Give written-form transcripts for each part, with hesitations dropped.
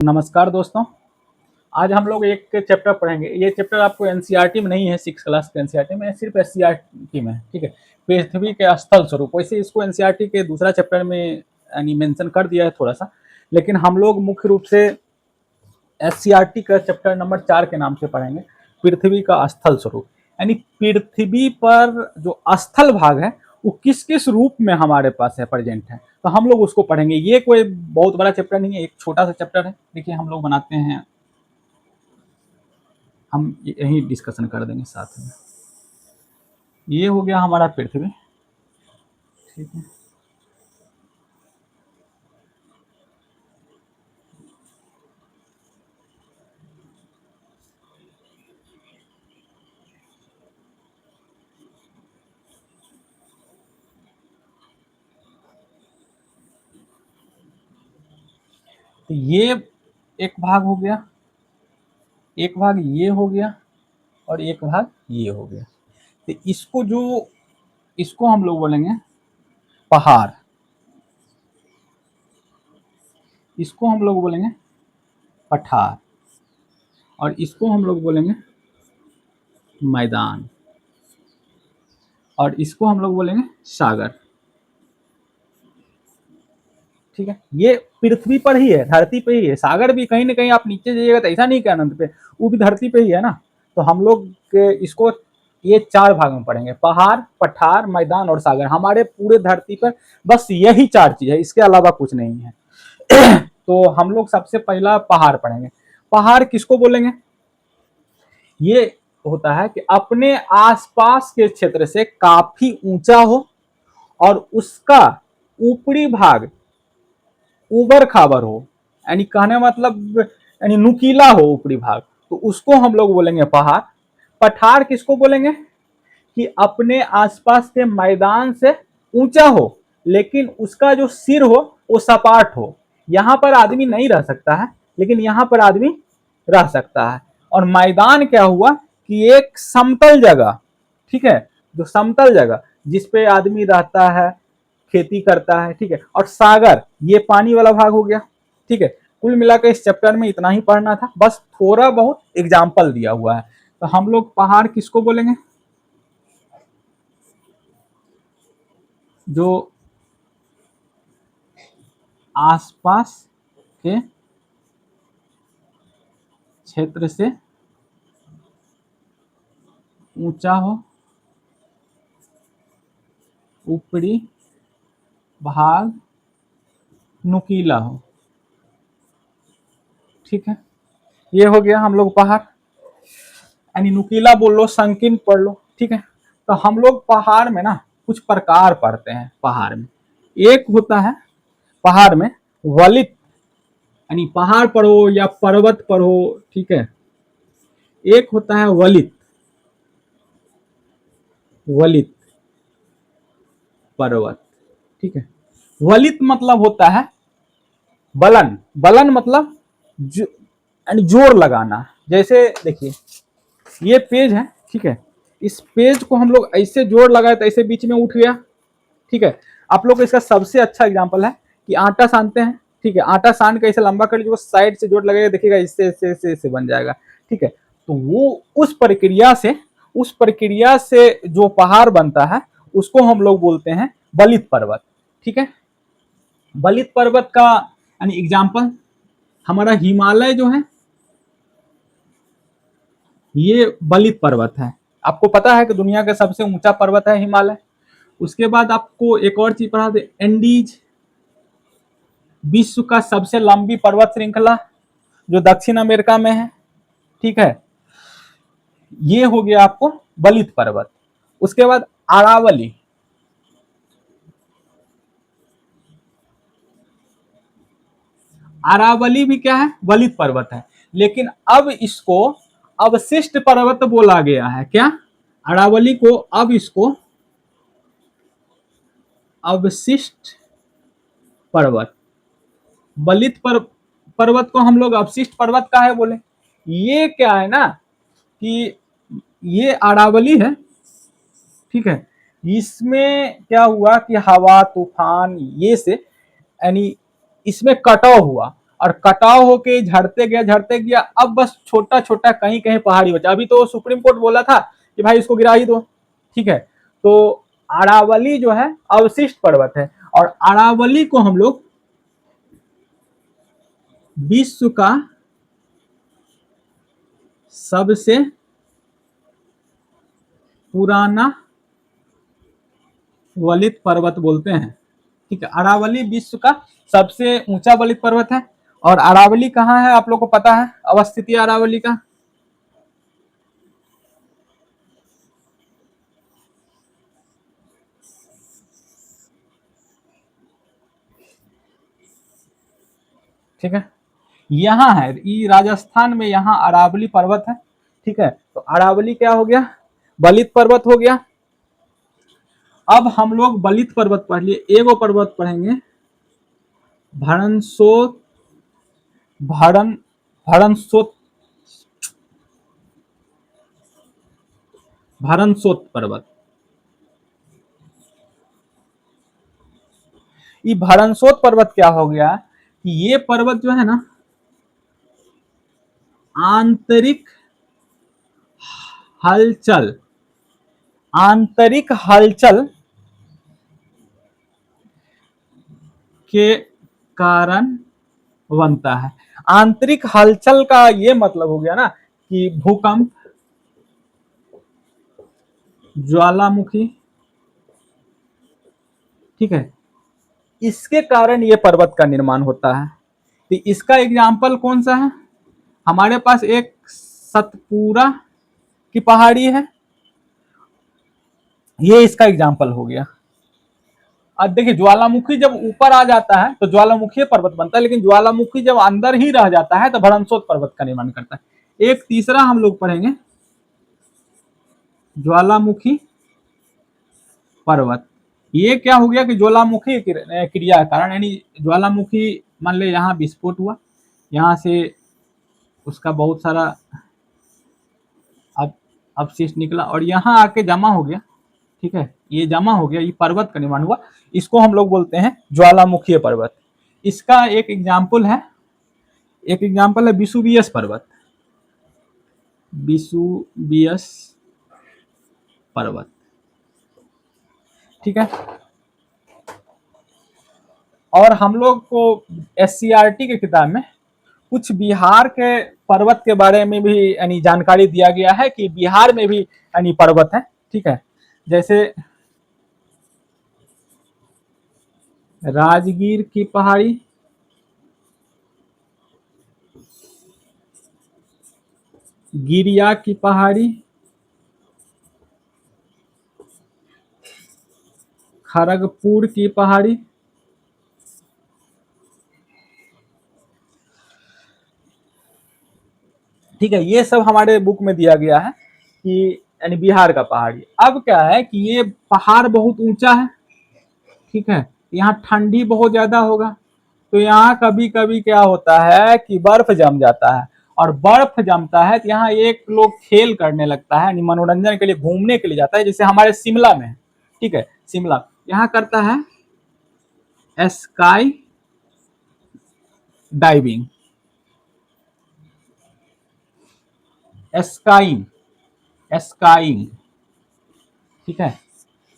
नमस्कार दोस्तों। आज हम लोग एक चैप्टर पढ़ेंगे। ये चैप्टर आपको एनसीईआरटी में नहीं है, 6 क्लास के एनसीईआरटी में, सिर्फ एससीईआरटी में है। ठीक है, पृथ्वी के स्थल स्वरूप। वैसे इसको एनसीईआरटी के दूसरा चैप्टर में यानी मेंशन कर दिया है थोड़ा सा, लेकिन हम लोग मुख्य रूप से एससीईआरटी का चैप्टर नंबर 4 के नाम से पढ़ेंगे, पृथ्वी का स्थल स्वरूप। यानी पृथ्वी पर जो स्थल भाग है वो किस किस रूप में हमारे पास है, प्रेजेंट है, तो हम लोग उसको पढ़ेंगे। ये कोई बहुत बड़ा चैप्टर नहीं है, एक छोटा सा चैप्टर है। देखिए हम लोग बनाते हैं, हम यही डिस्कशन कर देंगे साथ में। ये हो गया हमारा पृथ्वी, ठीक है। तो ये एक भाग हो गया, एक भाग ये हो गया, और एक भाग ये हो गया। तो इसको हम लोग बोलेंगे पहाड़, इसको हम लोग बोलेंगे पठार, और इसको हम लोग बोलेंगे मैदान, और इसको हम लोग बोलेंगे सागर। ठीक है, ये पृथ्वी पर ही है, धरती पे ही है। सागर भी कहीं ना कहीं आप नीचे जाइएगा तो ऐसा नहीं कि अनंत पे, वो भी धरती पे ही है ना। तो हम लोग इसको ये 4 भाग में पढ़ेंगे, पहाड़, पठार, मैदान और सागर। हमारे पूरे धरती पर बस यही 4 चीज है, इसके अलावा कुछ नहीं है। तो हम लोग सबसे पहला पहाड़ पढ़ेंगे। पहाड़ किसको बोलेंगे? ये होता है कि अपने आसपास के क्षेत्र से काफी ऊंचा हो और उसका ऊपरी भाग उबड़ खाबड़ हो, यानी कहने मतलब यानी नुकीला हो ऊपरी भाग, तो उसको हम लोग बोलेंगे पहाड़। पठार किसको बोलेंगे? कि अपने आसपास के मैदान से ऊंचा हो लेकिन उसका जो सिर हो वो सपाट हो। यहां पर आदमी नहीं रह सकता है, लेकिन यहां पर आदमी रह सकता है। और मैदान क्या हुआ कि एक समतल जगह, ठीक है, जो समतल जगह जिसपे आदमी रहता है, खेती करता है, ठीक है। और सागर ये पानी वाला भाग हो गया, ठीक है। कुल मिलाकर इस चैप्टर में इतना ही पढ़ना था, बस थोड़ा बहुत एग्जाम्पल दिया हुआ है। तो हम लोग पहाड़ किसको बोलेंगे? जो आसपास के क्षेत्र से ऊंचा हो, ऊपरी भाग नुकीला हो, ठीक है। ये हो गया हम लोग पहाड़, यानी नुकीला बोल लो, संकीर्ण पढ़ लो, ठीक है। तो हम लोग पहाड़ में ना कुछ प्रकार पढ़ते हैं। पहाड़ में एक होता है, पहाड़ में वलित, यानी पहाड़ पढ़ो या पर्वत पढ़ो, ठीक है। एक होता है वलित, वलित पर्वत, ठीक है। वलित मतलब होता है बलन, बलन मतलब यानी जोर लगाना। जैसे देखिए ये पेज है, ठीक है, इस पेज को हम लोग ऐसे जोर लगाए तो ऐसे बीच में उठ गया, ठीक है। आप लोग को इसका सबसे अच्छा एग्जांपल है कि आटा सानते हैं, ठीक है। आटा सान के ऐसे लंबा कर लीजिए, साइड से जोड़ लगेगा, देखिएगा इससे इससे इससे इससे बन जाएगा, ठीक है। तो वो उस प्रक्रिया से जो पहाड़ बनता है उसको हम लोग बोलते हैं बलित पर्वत, ठीक है। बलित पर्वत का यानी एग्जाम्पल हमारा हिमालय जो है ये बलित पर्वत है। आपको पता है कि दुनिया का सबसे ऊंचा पर्वत है हिमालय। उसके बाद आपको एक और चीज पढ़ा दे, एंडीज विश्व का सबसे लंबी पर्वत श्रृंखला जो दक्षिण अमेरिका में है, ठीक है। ये हो गया आपको बलित पर्वत। उसके बाद अरावली, अरावली भी क्या है? बलित पर्वत है, लेकिन अब इसको अवशिष्ट पर्वत बोला गया है। क्या? अरावली को अब इसको अवशिष्ट पर्वत, बलित पर्वत को हम लोग अवशिष्ट पर्वत का है बोले। ये क्या है ना कि ये अरावली है, ठीक है। इसमें क्या हुआ कि हवा तूफान ये से यानी इसमें कटाव हुआ, और कटाव होके झड़ते गया, अब बस छोटा छोटा कहीं कहीं पहाड़ी बचा। अभी तो सुप्रीम कोर्ट बोला था कि भाई इसको गिरा ही दो, ठीक है। तो अरावली जो है अवशिष्ट पर्वत है, और अरावली को हम लोग विश्व का सबसे पुराना वलित पर्वत बोलते हैं, ठीक है। अरावली विश्व का सबसे ऊंचा वलित पर्वत है। और अरावली कहाँ है आप लोग को पता है, अवस्थिति अरावली का? ठीक है, यहाँ है, ये राजस्थान में यहाँ अरावली पर्वत है, ठीक है। तो अरावली क्या हो गया, बलित पर्वत हो गया। अब हम लोग बलित पर्वत पढ़ लिए, एगो पर्वत पढ़ेंगे भरणसोत, भरणसोत, भरणसोत पर्वत। ये भरणसोत पर्वत क्या हो गया कि ये पर्वत जो है ना आंतरिक हलचल, आंतरिक हलचल के कारण बनता है। आंतरिक हलचल का ये मतलब हो गया ना कि भूकंप, ज्वालामुखी, ठीक है, इसके कारण ये पर्वत का निर्माण होता है। तो इसका एग्जाम्पल कौन सा है, हमारे पास एक सतपुरा की पहाड़ी है, ये इसका एग्जाम्पल हो गया। अब देखिए ज्वालामुखी जब ऊपर आ जाता है तो ज्वालामुखी पर्वत बनता है, लेकिन ज्वालामुखी जब अंदर ही रह जाता है तो भरणसोत पर्वत का निर्माण करता है। एक तीसरा हम लोग पढ़ेंगे ज्वालामुखी पर्वत। ये क्या हो गया कि ज्वालामुखी क्रिया के कारण, यानी ज्वालामुखी मान ले यहाँ विस्फोट हुआ, यहाँ से उसका बहुत सारा अपशिष्ट निकला और यहाँ आके जमा हो गया, ठीक है, ये जमा हो गया, ये पर्वत का निर्माण हुआ, इसको हम लोग बोलते हैं ज्वालामुखीय पर्वत। इसका एक एग्जाम्पल है विसुवियस पर्वत, विसुवियस पर्वत, ठीक है। और हम लोग को एससीईआरटी के किताब में कुछ बिहार के पर्वत के बारे में भी यानी जानकारी दिया गया है कि बिहार में भी यानी पर्वत है, ठीक है। जैसे राजगीर की पहाड़ी, गिरिया की पहाड़ी, खड़गपुर की पहाड़ी, ठीक है, ये सब हमारे बुक में दिया गया है कि यानी बिहार का पहाड़ी। अब क्या है कि ये पहाड़ बहुत ऊंचा है, ठीक है, यहाँ ठंडी बहुत ज्यादा होगा, तो यहाँ कभी कभी क्या होता है कि बर्फ जम जाता है, और बर्फ जमता है तो यहाँ एक लोग खेल करने लगता है, मनोरंजन के लिए घूमने के लिए जाता है, जैसे हमारे शिमला में, ठीक है, शिमला यहाँ करता है स्काई डाइविंग, स्काइंग, स्काइंग, ठीक है,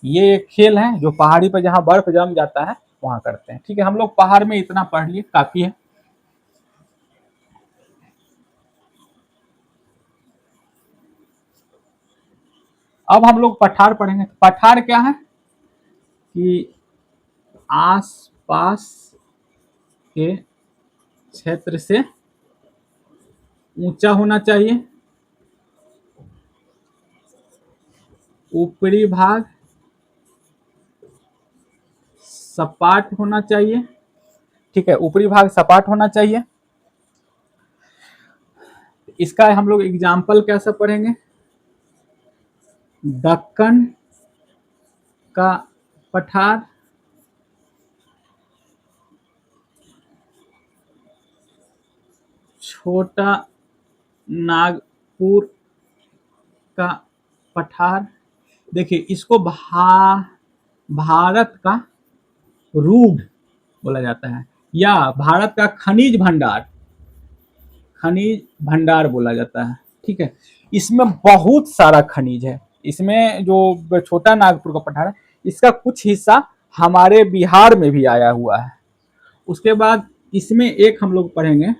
ये एक खेल है जो पहाड़ी पर जहां बर्फ जम जाता है वहां करते हैं, ठीक है। हम लोग पहाड़ में इतना पढ़ लिए, काफी है। अब हम लोग पठार पढ़ेंगे। पठार क्या है कि आस पास के क्षेत्र से ऊंचा होना चाहिए, ऊपरी भाग सपाट होना चाहिए, ठीक है, ऊपरी भाग सपाट होना चाहिए। इसका हम लोग एग्जाम्पल कैसे पढ़ेंगे, दक्कन का पठार, छोटा नागपुर का पठार। देखिए इसको भारत का रूढ़ बोला जाता है, या भारत का खनिज भंडार बोला जाता है। ठीक है, इसमें बहुत सारा खनिज है। इसमें जो छोटा नागपुर का पठार है, इसका कुछ हिस्सा हमारे बिहार में भी आया हुआ है। उसके बाद इसमें एक हम लोग पढ़ेंगे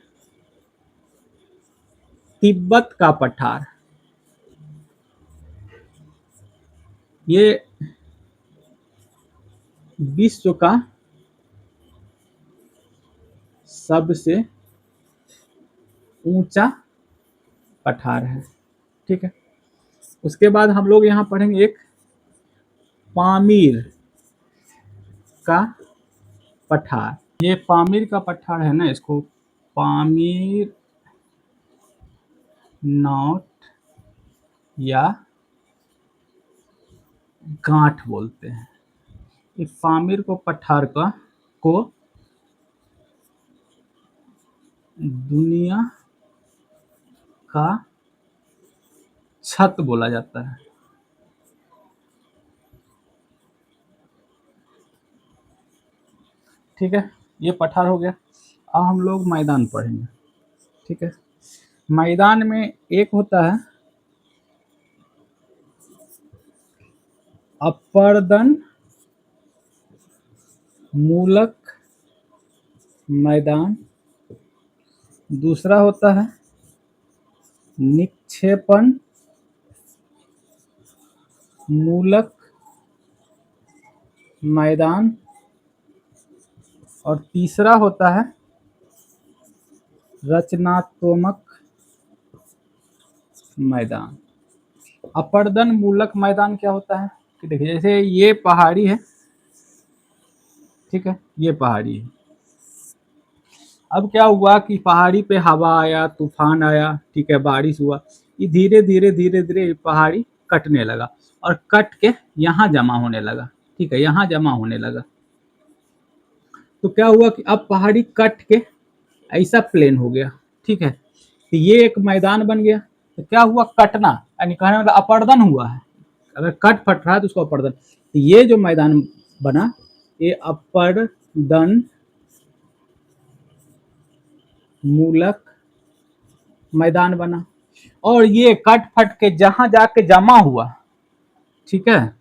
तिब्बत का पठार। ये विश्व का सबसे ऊंचा पठार है। ठीक है, उसके बाद हम लोग यहाँ पढ़ेंगे एक पामीर का पठार। ये पामीर का पठार है ना, इसको पामीर नॉट या गांठ बोलते हैं। इस पामीर को पठार को दुनिया का छत बोला जाता है। ठीक है, ये पठार हो गया। अब हम लोग मैदान पढ़ेंगे। ठीक है, मैदान में एक होता है अपर्दन मूलक मैदान, दूसरा होता है निक्षेपण मूलक मैदान, और तीसरा होता है रचनात्मक मैदान। अपर्दन मूलक मैदान क्या होता है कि देखिए, जैसे ये पहाड़ी है, ठीक है, ये पहाड़ी है। अब क्या हुआ कि पहाड़ी पे हवा आया, तूफान आया, ठीक है, बारिश हुआ, ये धीरे धीरे धीरे धीरे पहाड़ी कटने लगा और कट के यहाँ जमा होने लगा। ठीक है, यहाँ जमा होने लगा। तो क्या हुआ कि अब पहाड़ी कट के ऐसा प्लेन हो गया। ठीक है, तो ये एक मैदान बन गया। तो क्या हुआ, कटना, यानी कहने मतलब अपर्दन हुआ है। अगर कट फट रहा है तो उसको अपर्दन। तो ये जो मैदान बना, ये अपर्दन मूलक मैदान बना। और ये कट फट के जहां जाके जमा हुआ, ठीक है,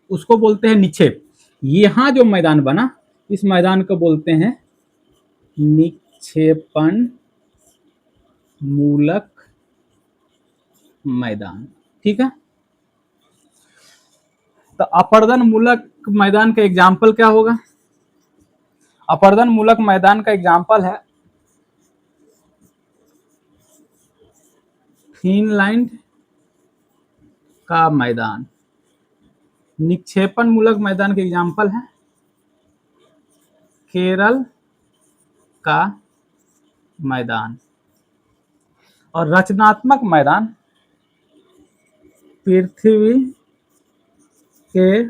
उसको बोलते हैं निक्षेप। यहां जो मैदान बना, इस मैदान को बोलते हैं निक्षेपण मूलक मैदान। ठीक है, तो अपर्दन मूलक मैदान का एग्जाम्पल क्या होगा? अपर्दन मूलक मैदान का एग्जाम्पल है फिनलैंड का मैदान। निक्षेपण मूलक मैदान के एग्जाम्पल है केरल का मैदान। और रचनात्मक मैदान पृथ्वी के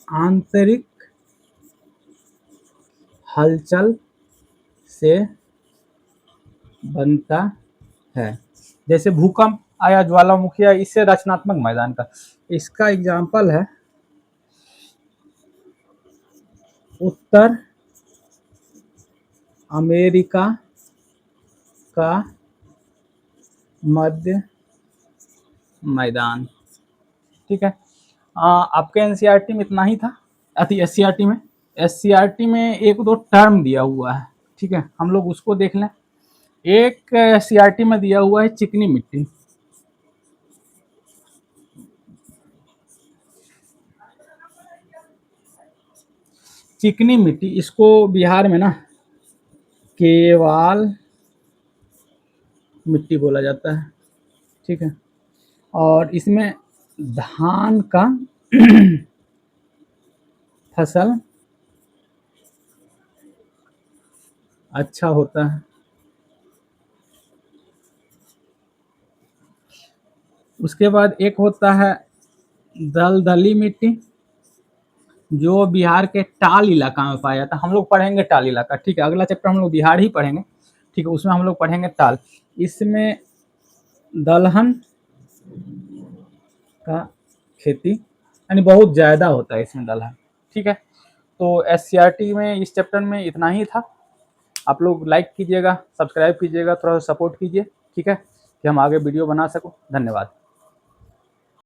आंतरिक हलचल से बनता है। जैसे भूकंप आया, ज्वालामुखी आया, इससे रचनात्मक मैदान का। इसका एग्जाम्पल है उत्तर अमेरिका का मध्य मैदान। ठीक है, आपके एनसीईआरटी में इतना ही था। एससीईआरटी में एक दो टर्म दिया हुआ है। ठीक है, हम लोग उसको देख लें। एक एससीईआरटी में दिया हुआ है चिकनी मिट्टी। चिकनी मिट्टी, इसको बिहार में ना केवाल मिट्टी बोला जाता है। ठीक है, और इसमें धान का फसल अच्छा होता है। उसके बाद एक होता है दलदली मिट्टी, जो बिहार के टाल इलाका में पाया जाता है। हम लोग पढ़ेंगे टाल इलाका। ठीक है, अगला चैप्टर हम लोग बिहार ही पढ़ेंगे। ठीक है, उसमें हम लोग पढ़ेंगे टाल। इसमें दलहन का खेती यानी बहुत ज़्यादा होता है इसमें दलहन। ठीक है, तो एससीईआरटी में इस चैप्टर में इतना ही था। आप लोग लाइक कीजिएगा, सब्सक्राइब कीजिएगा, थोड़ा सा सपोर्ट कीजिए, ठीक है, कि हम आगे वीडियो बना सकूं। धन्यवाद।